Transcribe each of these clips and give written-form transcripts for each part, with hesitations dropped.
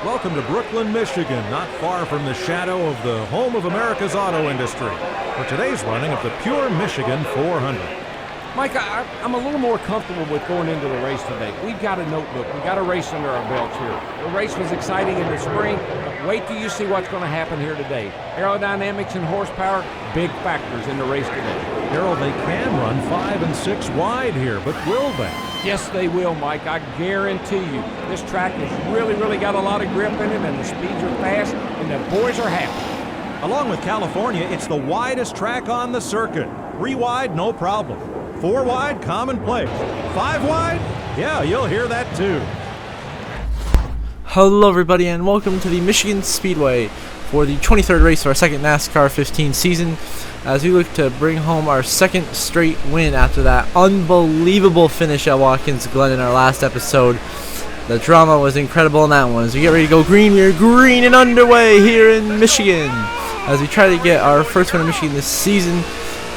Welcome to Brooklyn, Michigan, not far from the shadow of the home of America's auto industry, for today's running of the Pure Michigan 400. Mike, I'm a little more comfortable with going into the race today. We've got a notebook. We've got a race under our belts here. The race was exciting in the spring. Wait till you see what's going to happen here today. Aerodynamics and horsepower, big factors in the race today. Harold, they can run 5 and 6 wide here, but will they? Yes, they will, Mike. I guarantee you. This track has really got a lot of grip in it, and the speeds are fast, and the boys are happy. Along with California, it's the widest track on the circuit. 3 wide, no problem. 4 wide, commonplace. 5 wide? Yeah, you'll hear that too. Hello everybody and welcome to the Michigan Speedway for the 23rd race of our second NASCAR 15 season as we look to bring home our second straight win after that unbelievable finish at Watkins Glen in our last episode. The drama was incredible in that one. As we get ready to go green, we are green and underway here in Michigan as we try to get our first win in Michigan this season.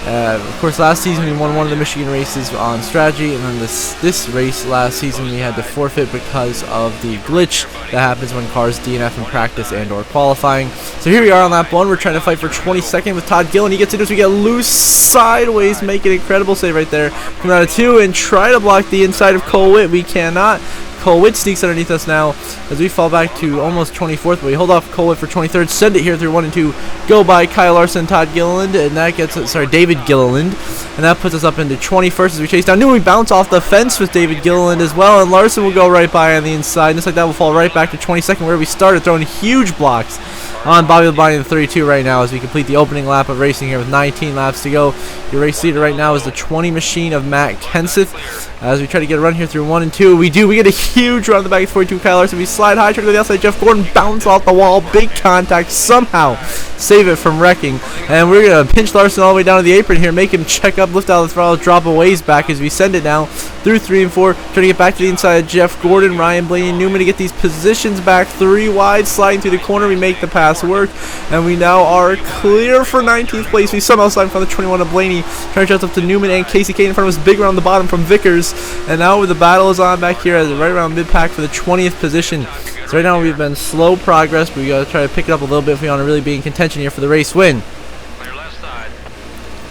Of course, last season we won one of the Michigan races on strategy, and then this race last season we had to forfeit because of the glitch that happens when cars DNF in practice and or qualifying. So here we are on lap 1. We're trying to fight for 22nd with Todd Gillen. He gets into us. We get loose sideways, make an incredible save right there. Come out of 2 and try to block the inside of Cole Witt. We cannot. Cole Witt sneaks underneath us now as we fall back to almost 24th, but we hold off Cole Witt for 23rd, send it here through 1 and 2, go by Kyle Larson, Todd Gilliland, and that gets us, David Gilliland, and that puts us up into 21st as we chase down. We bounce off the fence with David Gilliland as well, and Larson will go right by on the inside, and just like that we'll fall right back to 22nd where we started, throwing huge blocks on Bobby Labonte in 32 right now as we complete the opening lap of racing here with 19 laps to go. Your race leader right now is the 20 machine of Matt Kenseth. As we try to get a run here through 1 and 2, we get a huge run on the back of 42 Kyle Larson. We slide high, try to go to the outside. Jeff Gordon bounce off the wall, big contact, somehow save it from wrecking. And we're gonna pinch Larson all the way down to the apron here, make him check up, lift out of the throttle, drop a ways back as we send it now through 3 and 4. Trying to get back to the inside of Jeff Gordon, Ryan Blaney, and Newman to get these positions back 3 wide, sliding through the corner. We make the pass work, and we now are clear for 19th place. We somehow slide in front of the 21 of Blaney, trying to chase up to Newman and Casey Kane in front of us, big around the bottom from Vickers. And now the battle is on back here right around mid-pack for the 20th position. So right now we've been slow progress, but we got to try to pick it up a little bit if we want to really be in contention here for the race win.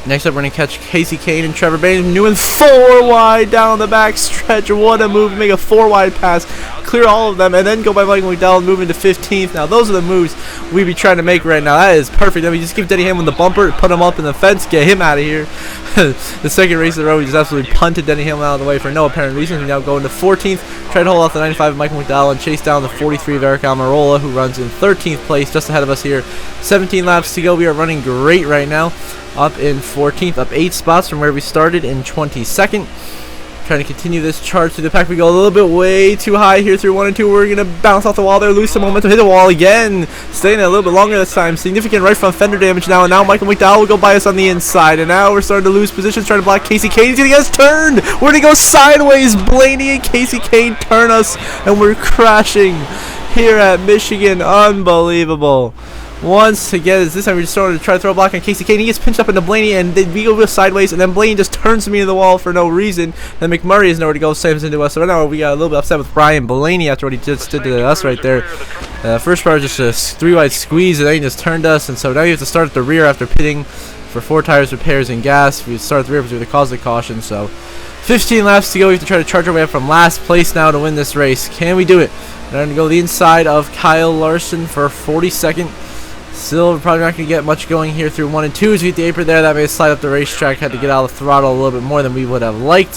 Next up, we're going to catch Casey Kane and Trevor Bain. Newman 4 wide down the back stretch. What a move. Make a 4 wide pass. Clear all of them and then go by Michael McDowell, moving to 15th. Now, those are the moves we be trying to make right now. That is perfect. Then we just give Denny Hamlin the bumper, put him up in the fence, get him out of here. The second race in a row, we just absolutely punted Denny Hamlin out of the way for no apparent reason. We now go into 14th, try to hold off the 95 of Michael McDowell and chase down the 43 of Eric Almirola, who runs in 13th place, just ahead of us here. 17 laps to go. We are running great right now. Up in 14th, up 8 spots from where we started in 22nd. Trying to continue this charge through the pack. We go a little bit way too high here through 1 and 2. We're going to bounce off the wall there, lose some momentum, hit the wall again. Staying a little bit longer this time. Significant right front fender damage now. And now Michael McDowell will go by us on the inside. And now we're starting to lose positions, trying to block Casey Kane. He's going to get us turned. We're going to go sideways. Blaney and Casey Kane turn us, and we're crashing here at Michigan. Unbelievable. Once again, this time we just started to try to throw a block on Casey Kane. He gets pinched up into Blaney, and then we go sideways, and then Blaney just turns me to the wall for no reason. Then McMurray has nowhere to go, slams into us. So right now we got a little bit upset with Brian Blaney after what he just did to us right there. First part was just a 3 wide squeeze, and then he just turned us, and so now you have to start at the rear after pitting for 4 tires, repairs, and gas. We start at the rear because we caused the caution. So 15 laps to go. We have to try to charge our way up from last place now to win this race. Can we do it? We're going to go the inside of Kyle Larson for 42nd. Still, we're probably not going to get much going here through 1 and 2 as we hit the apron there. That made us slide up the racetrack. Had to get out of the throttle a little bit more than we would have liked.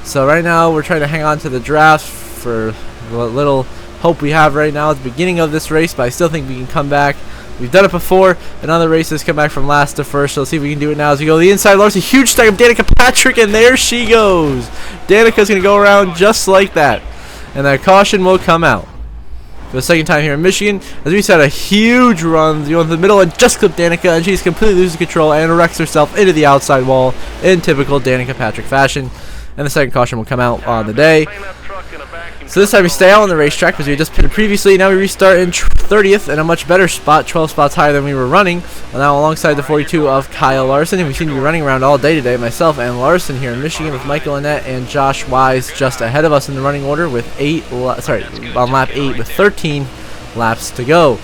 So right now, we're trying to hang on to the draft for what little hope we have right now at the beginning of this race, but I still think we can come back. We've done it before in other races, come back from last to first, so let's see if we can do it now as we go the inside. Larson, huge stack of Danica Patrick, and there she goes. Danica's going to go around just like that, and that caution will come out. For the second time here in Michigan, as we had a huge run, you know, in the middle and just clipped Danica, and she's completely losing control and wrecks herself into the outside wall in typical Danica Patrick fashion. And the second caution will come out on the day. So this time we stay out on the racetrack because we just pitted previously. Now we restart in 30th in a much better spot, 12 spots higher than we were running. Now alongside the 42 of Kyle Larson, and we seem to be running around all day today. Myself and Larson here in Michigan with Michael Annette and Josh Wise just ahead of us in the running order with on lap 8 with 13 laps to go.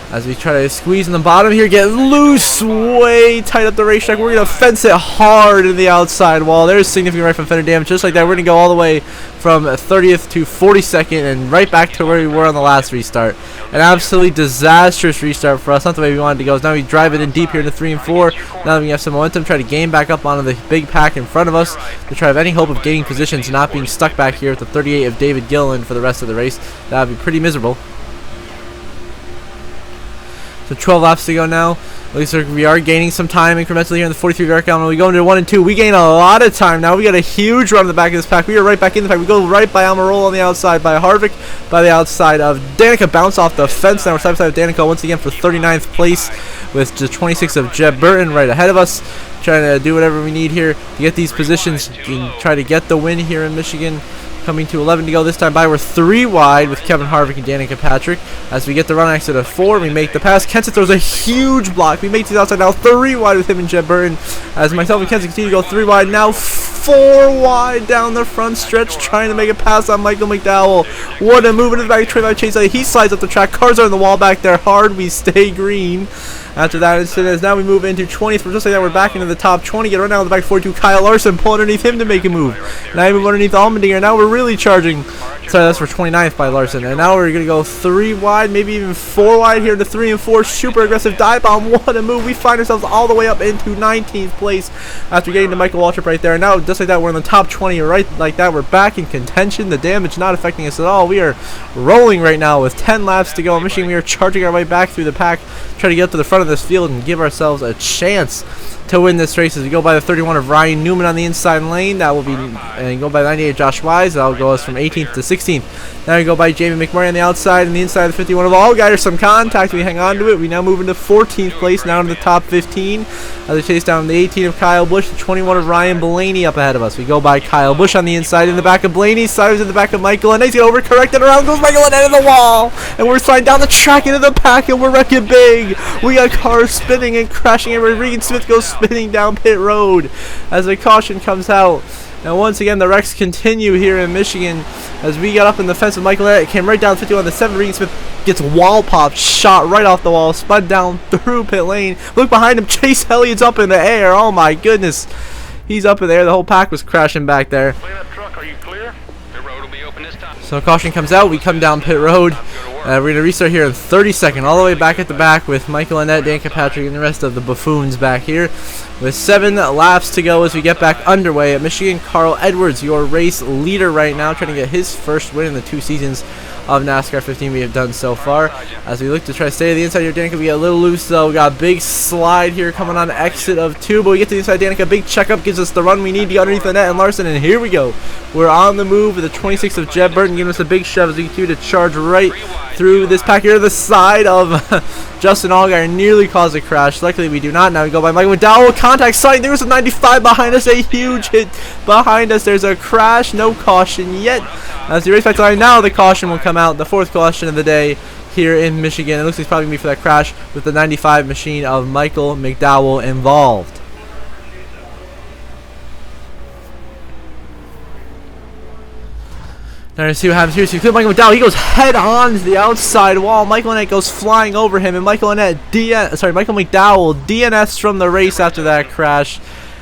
As we try to squeeze in the bottom here, get loose, way tight up the racetrack. We're going to fence it hard in the outside wall. There's significant right front fender damage. Just like that, we're going to go all the way from 30th to 42nd and right back to where we were on the last restart. An absolutely disastrous restart for us. Not the way we wanted to go. So now we drive it in deep here into 3 and 4. Now that we have some momentum, try to gain back up onto the big pack in front of us to try to have any hope of gaining positions and not being stuck back here with the 38 of David Gilliland for the rest of the race. That would be pretty miserable. So 12 laps to go now. At least we are gaining some time incrementally here in the 43 yard count. When we go into 1 and 2, we gain a lot of time now. We got a huge run in the back of this pack. We are right back in the pack. We go right by Almirola on the outside, by Harvick, by the outside of Danica. Bounce off the fence. Now we're side by side with Danica once again for 39th place with the 26 of Jeb Burton right ahead of us. Trying to do whatever we need here to get these positions and try to get the win here in Michigan. Coming to 11 to go this time by. We're 3 wide with Kevin Harvick and Danica Patrick. As we get the run exit of 4, we make the pass. Kenseth throws a huge block. We make these outside now 3 wide with him and Jeb Burton. As myself and Kenseth continue to go 3 wide. Now 4 wide down the front stretch, trying to make a pass on Michael McDowell. What a move into the back of 25 Chase. He slides up the track. Cars are on the wall back there hard. We stay green. After that incident, as now we move into 20th. Just like that, we're back into the top 20. Get right now in the back 42. Kyle Larson, pull underneath him to make a move. Now we move underneath Allmendinger. Now we're really charging. Sorry, that's for 29th by Larson. And now we're going to go 3 wide, maybe even 4 wide here to 3 and 4. Super aggressive dive bomb. What a move. We find ourselves all the way up into 19th place after getting to Michael Waltrip right there. And now, just like that, we're in the top 20. Right like that, we're back in contention. The damage not affecting us at all. We are rolling right now with 10 laps to go. In Michigan, we are charging our way back through the pack, trying to get up to the front of this field and give ourselves a chance to win this race. As we go by the 31 of Ryan Newman on the inside lane, that will be, and go by the 98 of Josh Wise, that will go us from 18th to 16th. Now we go by Jamie McMurray on the outside, and the inside of the 51 of Allgaier. Some contact, we hang on to it. We now move into 14th place, now into the top 15, as we chase down the 18 of Kyle Busch, the 21 of Ryan Blaney up ahead of us. We go by Kyle Busch on the inside, in the back of Blaney, Cyrus in the back of Michael, and he's going to overcorrect it. Around goes Michael and in the wall, and we're sliding down the track into the pack, and we're wrecking big. We got cars spinning and crashing, and Regan Smith goes spinning down pit road as the caution comes out. Now once again the wrecks continue here in Michigan as we got up in the fence with Michael Elliott. It came right down 51 the 7. Regan Smith gets wall popped, shot right off the wall, spun down through pit lane. Look behind him, Chase Elliott's up in the air. Oh my goodness, he's up in the air. The whole pack was crashing back there. Truck, are you clear? The road will be open this time. So caution comes out, we come down pit road. We're going to restart here in 32nd, all the way back at the back with Michael Annette, Danica Patrick, and the rest of the buffoons back here. With 7 laps to go as we get back underway at Michigan. Carl Edwards, your race leader right now, trying to get his first win in the 2 seasons of NASCAR 15 we have done so far. As we look to try to stay to the inside here, Danica, we get a little loose though. We got a big slide here coming on exit of 2, but we get to the inside. Danica, big checkup gives us the run we need to get underneath Annette and Larson, and here we go. We're on the move with the 26 of Jeb Burton giving us a big shove as we continue to charge right through this pack here. The side of Justin Allgaier nearly caused a crash. Luckily we do not. Now we go by Michael McDowell. Contact sighting. There was a 95 behind us. A huge hit behind us. There's a crash. No caution yet. As the race back to line, now the caution will come out. The 4th caution of the day here in Michigan. It looks like it's probably going to be for that crash with the 95 machine of Michael McDowell involved. Now to see what happens here. So you feel Michael McDowell. He goes head on to the outside wall. Michael Annette goes flying over him, and Michael McDowell DNFs from the race after that crash.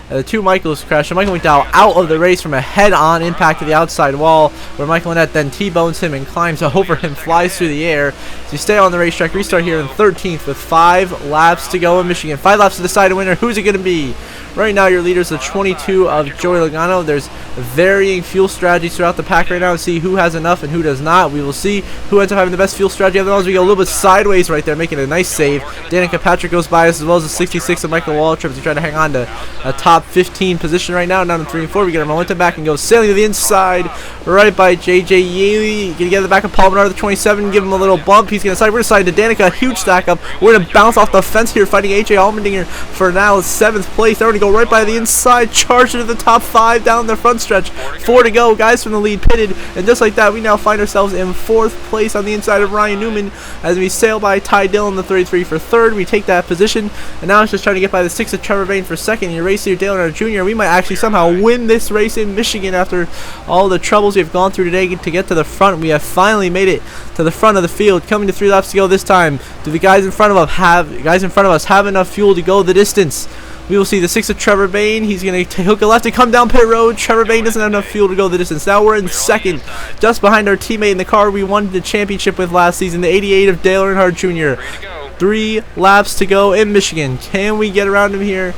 The 2 Michaels crash, and Michael McDowell out of the race from a head-on impact to the outside wall, where Michael Annette then T-bones him and climbs over him, flies through the air. So you stay on the racetrack. Restart here in 13th with 5 laps to go in Michigan. 5 laps to decide a winner. Who's it going to be? Right now, your leader is the 22 of Joey Logano. There's varying fuel strategies throughout the pack right now to see who has enough and who does not. We will see who ends up having the best fuel strategy. Otherwise, we go a little bit sideways right there, making a nice save. Danica Patrick goes by us, as well as the 66 of Michael Waltrip as we try to hang on to a top 15 position right now. Down to 3 and 4. We get our momentum back and go sailing to the inside, right by JJ Yaley. Gonna get the back of Paul Menard, the 27, give him a little bump. He's gonna side. We're gonna side to Danica, huge stack up. We're gonna bounce off the fence here, fighting AJ Allmendinger for now 7th place. They're gonna go go right by the inside, charge into the top 5 down the front stretch. 4 to go, guys from the lead pitted, and just like that, we now find ourselves in 4th place on the inside of Ryan Newman as we sail by Ty Dillon, the 33, for 3rd. We take that position, and now it's just trying to get by the 6 of Trevor Bayne for 2nd. Your race here, Dale Earnhardt Jr. We might actually somehow win this race in Michigan after all the troubles we've gone through today to get to the front. We have finally made it to the front of the field, coming to 3 laps to go this time. Do the guys in front of us have enough fuel to go the distance? We will see the 6 of Trevor Bayne. He's going to hook a left and come down pit road. Trevor Bayne doesn't have enough fuel to go the distance. Now we're in 2nd, just behind our teammate in the car we won the championship with last season, the 88 of Dale Earnhardt Jr. 3 laps to go in Michigan. Can we get around him here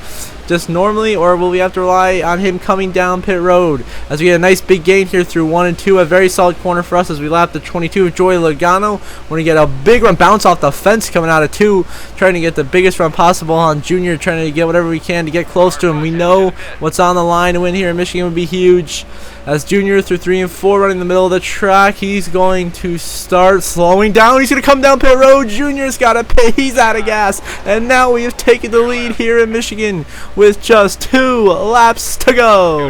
just normally, or will we have to rely on him coming down pit road? As we get a nice big gain here through 1 and 2, a very solid corner for us as we lap the 22 of Joey Logano. We're going to get a big run, bounce off the fence coming out of 2, trying to get the biggest run possible on Junior, trying to get whatever we can to get close to him. We know what's on the line to win here in Michigan would be huge. As Junior through 3 and 4 running the middle of the track, he's going to start slowing down. He's going to come down pit road. Junior's got to pit. He's out of gas. And now we have taken the lead here in Michigan with just 2 laps to go.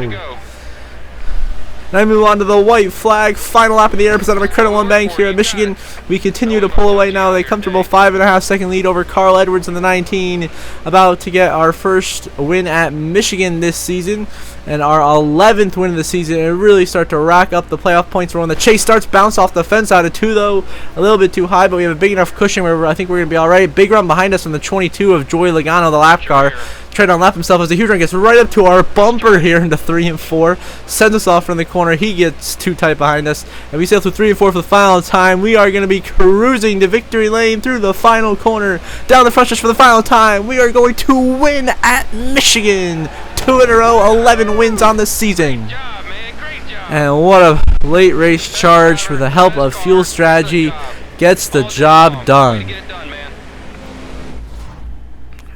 Now we move on to the white flag, final lap of the air, presented by Credit One Bank here at Michigan. We continue to pull away now. A comfortable 5.5 second lead over Carl Edwards in the 19, about to get our first win at Michigan this season and our 11th win of the season, and really start to rack up the playoff points. We're on the chase, starts bounce off the fence out of 2 though, a little bit too high, but we have a big enough cushion where I think we're going to be alright. Big run behind us from the 22 of Joey Logano, the lap car. Tried to unlap himself as a huge run, gets right up to our bumper here into 3 and 4, sends us off from the corner. He gets too tight behind us, and we sail through 3 and 4 for the final time. We are going to be cruising to victory lane through the final corner, down the front stretch for the final time. We are going to win at Michigan. 2 in a row, 11 wins on the season. Great job, man. Great job. And what a late race charge with the help of fuel strategy gets the job done.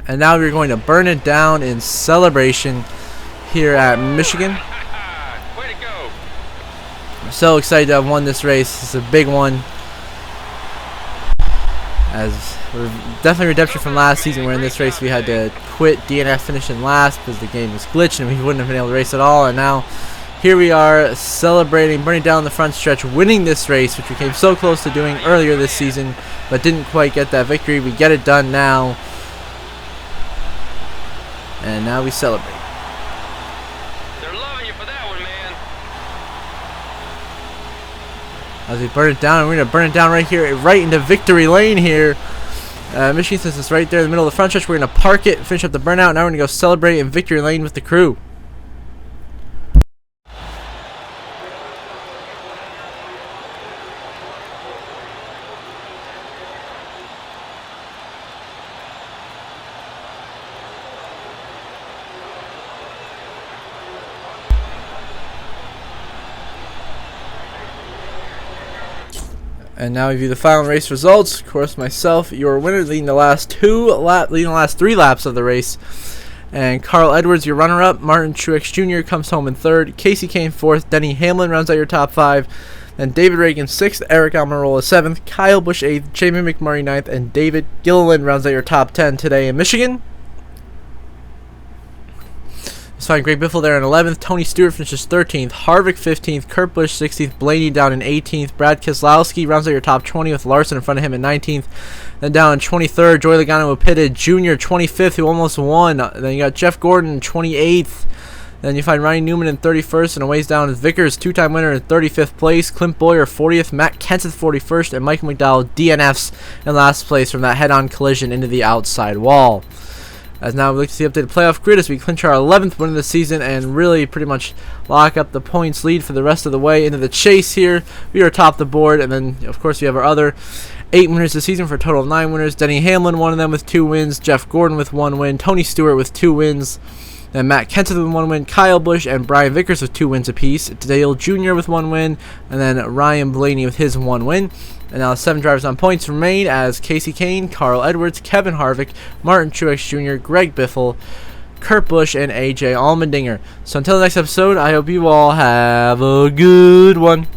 And now we're going to burn it down in celebration here at Michigan. Way to go. I'm so excited to have won this race. It's a big one. As we're definitely redemption from last season, where in this race we had to quit DNF finishing last because the game was glitched and we wouldn't have been able to race at all. And now here we are celebrating, burning down the front stretch, winning this race, which we came so close to doing earlier this season, but didn't quite get that victory. We get it done now. And now we celebrate. They're loving you for that one, man. As we burn it down, and we're going to burn it down right here, right into victory lane here. Michigan says it's right there in the middle of the front stretch. We're going to park it, finish up the burnout. Now we're going to go celebrate in victory lane with the crew. And now we view the final race results. Of course, myself, your winner, leading the last 3 laps of the race. And Carl Edwards, your runner-up. Martin Truex Jr. comes home in 3rd. Casey Kane 4th. Denny Hamlin rounds out your top 5. Then David Reagan 6th. Eric Almirola 7th. Kyle Busch 8th. Jamie McMurray 9th. And David Gilliland rounds out your top 10 today in Michigan. Let's find Greg Biffle there in 11th. Tony Stewart finishes 13th. Harvick 15th. Kurt Busch 16th. Blaney down in 18th. Brad Keselowski rounds out your top 20 with Larson in front of him in 19th. Then down in 23rd, Joey Logano who pitted. Junior 25th, who almost won. Then you got Jeff Gordon 28th. Then you find Ryan Newman in 31st, and a ways down is Vickers, 2-time winner in 35th place. Clint Boyer 40th. Matt Kenseth 41st. And Michael McDowell DNFs in last place from that head-on collision into the outside wall. As now we look to see the updated playoff grid as we clinch our 11th win of the season and really pretty much lock up the points lead for the rest of the way into the chase here. We are atop the board, and then of course we have our other 8 winners this season for a total of 9 winners. Denny Hamlin, one of them with 2 wins. Jeff Gordon with 1 win. Tony Stewart with 2 wins. Then Matt Kenseth with 1 win. Kyle Busch and Brian Vickers with 2 wins apiece. Dale Jr. with 1 win. And then Ryan Blaney with his 1 win. And now 7 drivers on points remain as Casey Kane, Carl Edwards, Kevin Harvick, Martin Truex Jr., Greg Biffle, Kurt Busch, and AJ Allmendinger. So until the next episode, I hope you all have a good one.